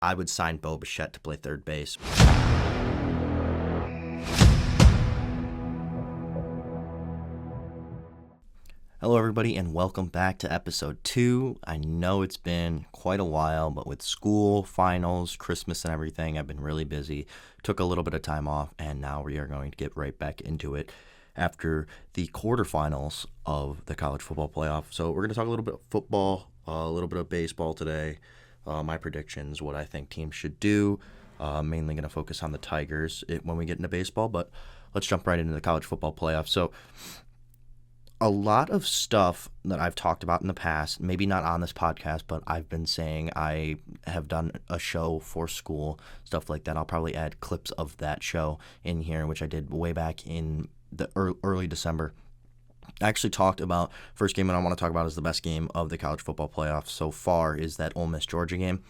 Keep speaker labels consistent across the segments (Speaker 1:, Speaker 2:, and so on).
Speaker 1: I would sign Bo Bichette to play third base. Hello, everybody, and welcome back to episode 2. I know it's been quite a while, but with school, finals, Christmas, and everything, I've been really busy. Took a little bit of time off, and now we are going to get right back into it after the quarterfinals of the college football playoff. So we're going to talk a little bit of football, a little bit of baseball today, my predictions, what I think teams should do. Mainly going to focus on the Tigers when we get into baseball, but let's jump right into the college football playoff. So a lot of stuff that I've talked about in the past, maybe not on this podcast, but I've been saying I have done a show for school, stuff like that. I'll probably add clips of that show in here, which I did way back in the early December. I actually talked about first game that I want to talk about is the best game of the college football playoff so far is that Ole Miss Georgia game.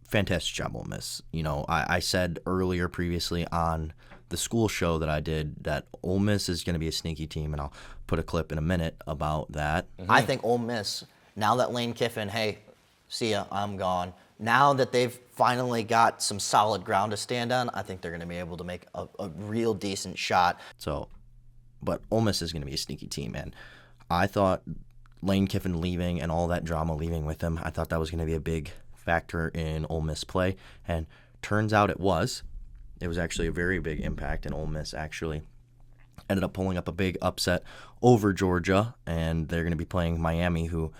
Speaker 1: Fantastic job, Ole Miss. You know, I said earlier previously on the school show that I did that Ole Miss is going to be a sneaky team, and I'll put a clip in a minute about that.
Speaker 2: Mm-hmm. I think Ole Miss, now that Lane Kiffin, hey, see ya, I'm gone. Now that they've finally got some solid ground to stand on, I think they're going to be able to make a real decent shot.
Speaker 1: But Ole Miss is going to be a sneaky team, and I thought Lane Kiffin leaving and all that drama leaving with him, I thought that was going to be a big factor in Ole Miss play, and turns out it was. It was actually a very big impact, and Ole Miss actually ended up pulling up a big upset over Georgia, and they're going to be playing Miami, who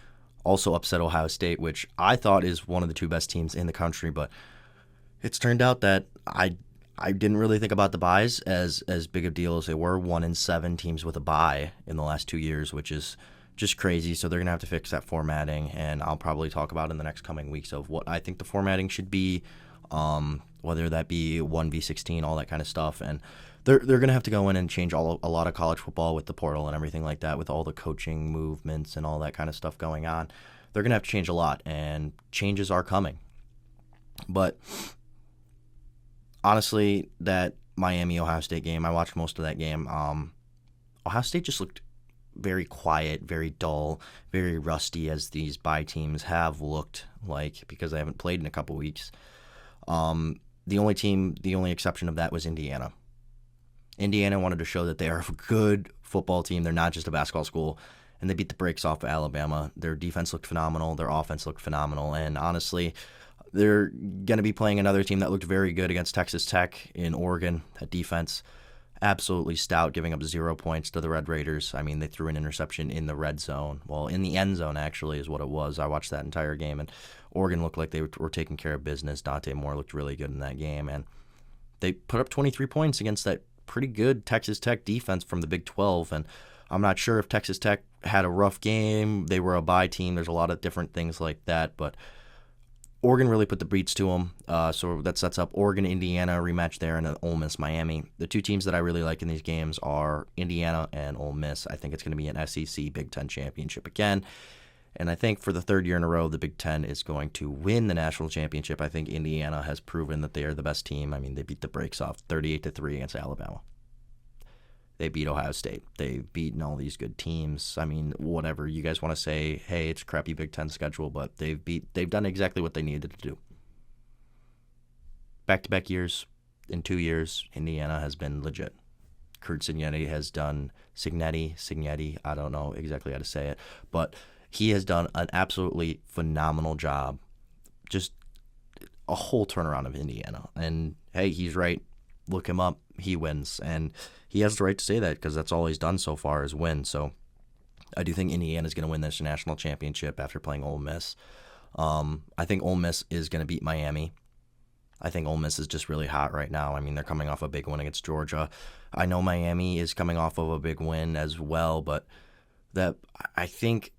Speaker 1: also upset Ohio State, which I thought is one of the two best teams in the country, but it's turned out that I didn't really think about the buys as big a deal as they were. 1-7 teams with a bye in the last 2 years, which is just crazy. So they're going to have to fix that formatting, and I'll probably talk about in the next coming weeks of what I think the formatting should be, whether that be 1v16, all that kind of stuff. And they're going to have to go in and change a lot of college football with the portal and everything like that, with all the coaching movements and all that kind of stuff going on. They're going to have to change a lot, and changes are coming. But honestly, that Miami-Ohio State game, I watched most of that game. Ohio State just looked very quiet, very dull, very rusty, as these bye teams have looked like because they haven't played in a couple weeks. The only exception of that was Indiana. Indiana wanted to show that they are a good football team. They're not just a basketball school, and they beat the brakes off of Alabama. Their defense looked phenomenal. Their offense looked phenomenal, and honestly, they're going to be playing another team that looked very good against Texas Tech in Oregon. That defense, absolutely stout, giving up 0 points to the Red Raiders. I mean, they threw an interception in the red zone. Well, in the end zone, actually, is what it was. I watched that entire game, and Oregon looked like they were taking care of business. Dante Moore looked really good in that game, and they put up 23 points against that pretty good Texas Tech defense from the Big 12, and I'm not sure if Texas Tech had a rough game. They were a bye team. There's a lot of different things like that, but Oregon really put the beats to them, so that sets up Oregon-Indiana rematch there, and an Ole Miss-Miami. The two teams that I really like in these games are Indiana and Ole Miss. I think it's going to be an SEC Big Ten championship again, and I think for the third year in a row, the Big Ten is going to win the national championship. I think Indiana has proven that they are the best team. I mean, they beat the brakes off 38-3 against Alabama. They beat Ohio State. They've beaten all these good teams. I mean, whatever you guys want to say, hey, it's a crappy Big Ten schedule, but they've done exactly what they needed to do. Back-to-back years, in 2 years, Indiana has been legit. Kurt Cignetti has done Cignetti, I don't know exactly how to say it, but he has done an absolutely phenomenal job. Just a whole turnaround of Indiana. And hey, he's right. Look him up. He wins, and he has the right to say that because that's all he's done so far is win. So I do think Indiana's going to win this national championship after playing Ole Miss. I think Ole Miss is going to beat Miami. I think Ole Miss is just really hot right now. I mean, they're coming off a big win against Georgia. I know Miami is coming off of a big win as well, but that I think,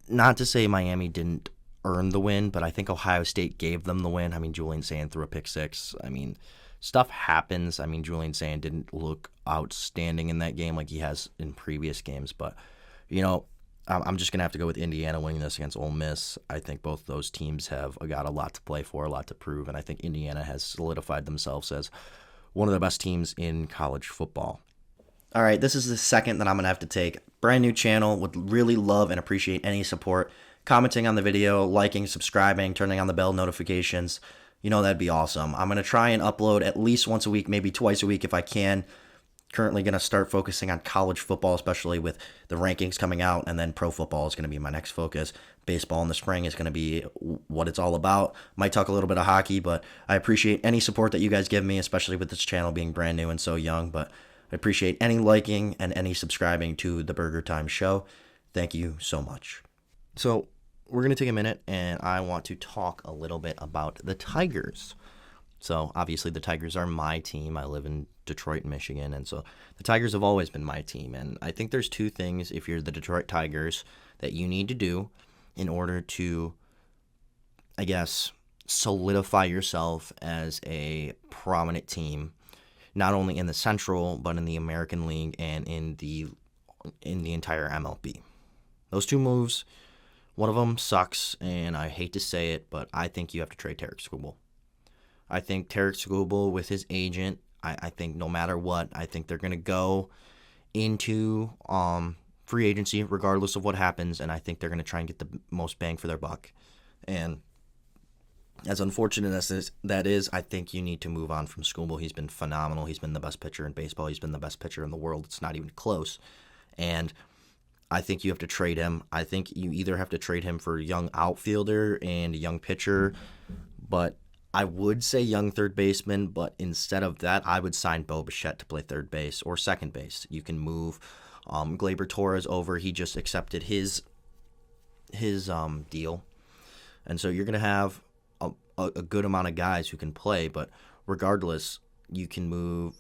Speaker 1: not to say Miami didn't earn the win, but I think Ohio State gave them the win. I mean, Julian Sand threw a pick six. I mean, stuff happens. I mean, Julian Sand didn't look outstanding in that game like he has in previous games. But, you know, I'm just going to have to go with Indiana winning this against Ole Miss. I think both those teams have got a lot to play for, a lot to prove. And I think Indiana has solidified themselves as one of the best teams in college football. All right, this is the second that I'm going to have to take. Brand new channel. Would really love and appreciate any support. commenting on the video, liking, subscribing, turning on the bell notifications. That'd be awesome. I'm going to try and upload at least once a week, maybe twice a week if I can. Currently going to start focusing on college football, especially with the rankings coming out, and then pro football is going to be my next focus. Baseball in the spring is going to be what it's all about. Might talk a little bit of hockey, but I appreciate any support that you guys give me, especially with this channel being brand new and so young. But I appreciate any liking and any subscribing to the BergerTime show. Thank you so much. So we're going to take a minute, and I want to talk a little bit about the Tigers. So obviously the Tigers are my team. I live in Detroit, Michigan, and so the Tigers have always been my team. And I think there's two things, if you're the Detroit Tigers, that you need to do in order to, I guess, solidify yourself as a prominent team, not only in the Central, but in the American League and in the entire MLB. Those two moves, one of them sucks, and I hate to say it, but I think you have to trade Tarik Skubal. I think Tarik Skubal with his agent, I think no matter what, I think they're going to go into free agency regardless of what happens, and I think they're going to try and get the most bang for their buck. And as unfortunate as that is, I think you need to move on from Skubal. He's been phenomenal. He's been the best pitcher in baseball. He's been the best pitcher in the world. It's not even close. And I think you have to trade him. I think you either have to trade him for a young outfielder and a young pitcher, but I would say young third baseman, but instead of that, I would sign Bo Bichette to play third base or second base. You can move Gleyber Torres over. He just accepted his deal. And so you're going to have a good amount of guys who can play, but regardless, you can move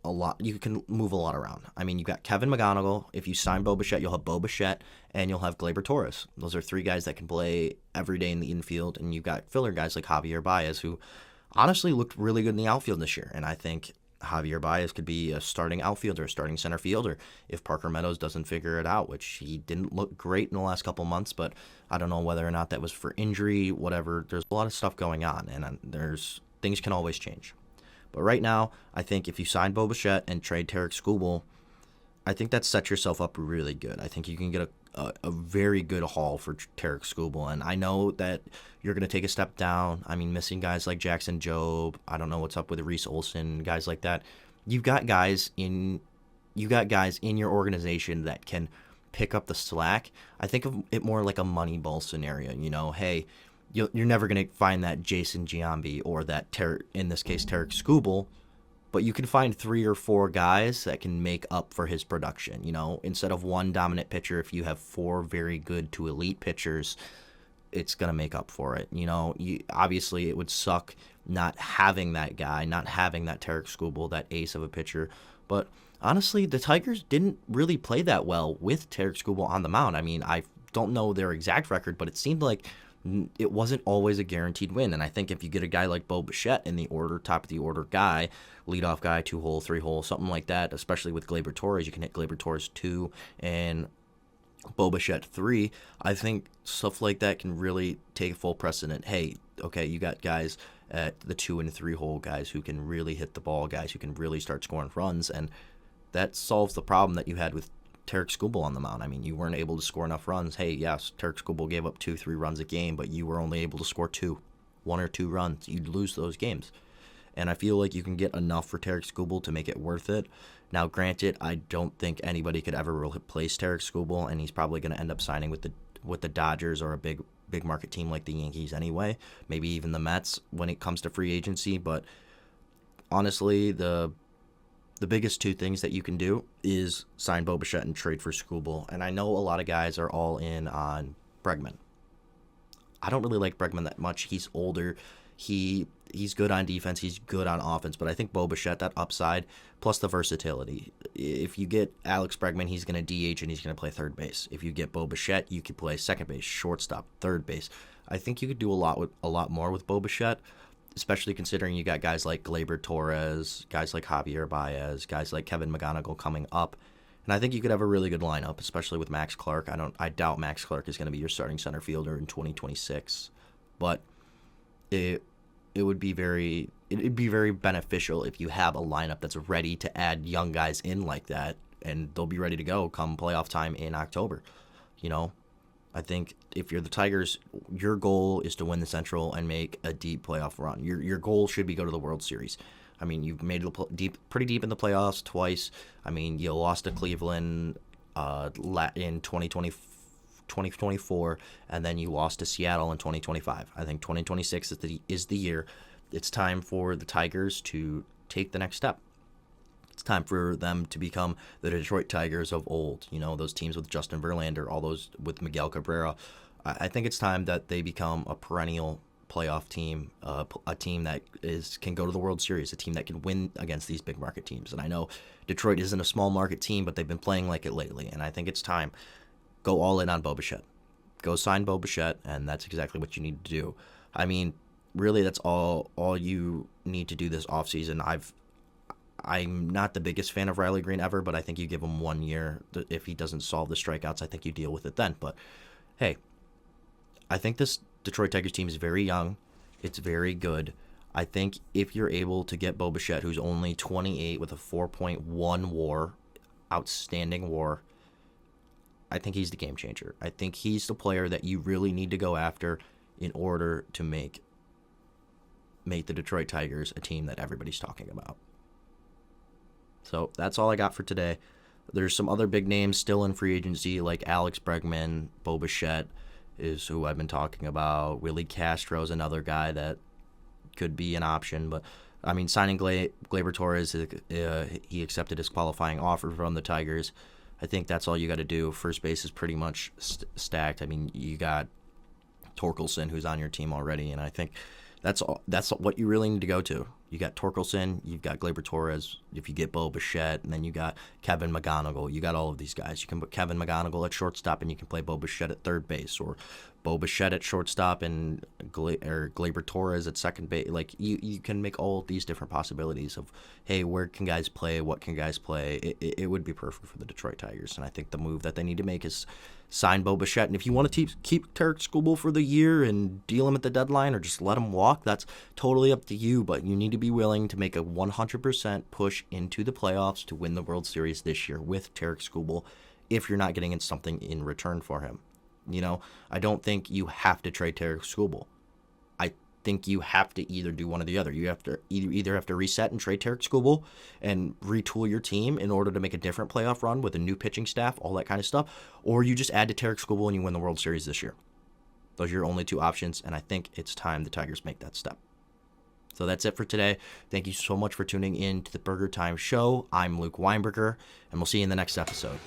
Speaker 1: a lot. You can move a lot around. I mean, you got Kevin McGonigal. If you sign Bo Bichette, you'll have Bo Bichette and you'll have Gleyber Torres. Those are three guys that can play every day in the infield, and you've got filler guys like Javier Baez, who honestly looked really good in the outfield this year. And I think Javier Baez could be a starting outfielder, a starting center fielder if Parker Meadows doesn't figure it out, which he didn't look great in the last couple months, but I don't know whether or not that was for injury, whatever. There's a lot of stuff going on, and things can always change. But right now, I think if you sign Bo Bichette and trade Tarik Skubal, I think that sets yourself up really good. I think you can get a very good haul for Tarik Skubal. And I know that you're going to take a step down. I mean, missing guys like Jackson Jobe. I don't know what's up with Reese Olson, guys like that. You've got guys in your organization that can pick up the slack. I think of it more like a Moneyball scenario. Hey, you're never going to find that Jason Giambi or that, in this case, Tarik Skubal, but you can find 3 or 4 guys that can make up for his production. Instead of one dominant pitcher, if you have 4 very good to elite pitchers, it's going to make up for it. Obviously, it would suck not having that guy, not having that Tarik Skubal, that ace of a pitcher, but honestly, the Tigers didn't really play that well with Tarik Skubal on the mound. I mean, I don't know their exact record, but it seemed like it wasn't always a guaranteed win. And I think if you get a guy like Bo Bichette in the order, top of the order guy, leadoff guy, 2-hole, 3-hole, something like that, especially with Gleyber Torres, you can hit Gleyber Torres 2 and Bo Bichette 3. I think stuff like that can really take full precedent. Hey, okay, you got guys at the 2 and 3-hole guys who can really hit the ball, guys who can really start scoring runs, and that solves the problem that you had with Tarik Skubal on the mound. I mean, you weren't able to score enough runs. Hey, yes, Tarik Skubal gave up 2-3 runs a game, but you were only able to score 1 or 2 runs. You'd lose those games. And I feel like you can get enough for Tarik Skubal to make it worth it. Now, granted, I don't think anybody could ever replace Tarik Skubal, and he's probably going to end up signing with the Dodgers or a big market team like the Yankees anyway. Maybe even the Mets when it comes to free agency. But honestly, the biggest 2 things that you can do is sign Bo Bichette and trade for Skubal. And I know a lot of guys are all in on Bregman. I don't really like Bregman that much. He's older. He's good on defense. He's good on offense. But I think Bo Bichette, that upside, plus the versatility. If you get Alex Bregman, he's going to DH and he's going to play third base. If you get Bo Bichette, you could play second base, shortstop, third base. I think you could do a lot more with Bo Bichette, especially considering you got guys like Gleyber Torres, guys like Javier Baez, guys like Kevin McGonigal coming up. And I think you could have a really good lineup, especially with Max Clark. I doubt Max Clark is going to be your starting center fielder in 2026, but it'd be very beneficial if you have a lineup that's ready to add young guys in like that, and they'll be ready to go come playoff time in October. I think if you're the Tigers, your goal is to win the Central and make a deep playoff run. Your goal should be go to the World Series. I mean, you've made it pretty deep in the playoffs twice. I mean, you lost to Cleveland in 2024, and then you lost to Seattle in 2025. I think 2026 is the year. It's time for the Tigers to take the next step. It's time for them to become the Detroit Tigers of old. You know, those teams with Justin Verlander, all those with Miguel Cabrera. I think it's time that they become a perennial playoff team, a team that can go to the World Series, a team that can win against these big market teams. And I know Detroit isn't a small market team, but they've been playing like it lately. And I think it's time. Go all in on Bo Bichette. Go sign Bo Bichette, and that's exactly what you need to do. I mean, really, that's all you need to do this offseason. I'm not the biggest fan of Riley Green ever, but I think you give him 1 year. If he doesn't solve the strikeouts, I think you deal with it then. But, hey, I think this Detroit Tigers team is very young. It's very good. I think if you're able to get Bo Bichette, who's only 28 with a 4.1 WAR, outstanding WAR, I think he's the game changer. I think he's the player that you really need to go after in order to make the Detroit Tigers a team that everybody's talking about. So that's all I got for today. There's some other big names still in free agency, like Alex Bregman. Bo Bichette is who I've been talking about. Willie Castro is another guy that could be an option. But, I mean, signing Gleyber Torres, he accepted his qualifying offer from the Tigers. I think that's all you got to do. First base is pretty much stacked. I mean, you got Torkelson, who's on your team already, and I think that's what you really need to go to. You got Torkelson, you've got Gleyber Torres, if you get Bo Bichette, and then you got Kevin McGonigal. You got all of these guys. You can put Kevin McGonigal at shortstop, and you can play Bo Bichette at third base, or Bo Bichette at shortstop and Gleyber Torres at second base. Like, you can make all of these different possibilities of, hey, where can guys play? What can guys play? It would be perfect for the Detroit Tigers, and I think the move that they need to make is sign Bo Bichette. And if you want to keep Tarek Skubal for the year and deal him at the deadline or just let him walk, that's totally up to you. But you need to be willing to make a 100% push into the playoffs to win the World Series this year with Tarek Skubal if you're not getting something in return for him. You know, I don't think you have to trade Tarek Skubal. I think you have to either do one or the other. You have to either have to reset and trade Tarek Skubal and retool your team in order to make a different playoff run with a new pitching staff, all that kind of stuff, or you just add to Tarek Skubal and you win the World Series this year. Those are your only two options, and I think it's time the Tigers make that step. So that's it for today. Thank you so much for tuning in to the BergerTime Show. I'm Luke Weinberger, and we'll see you in the next episode.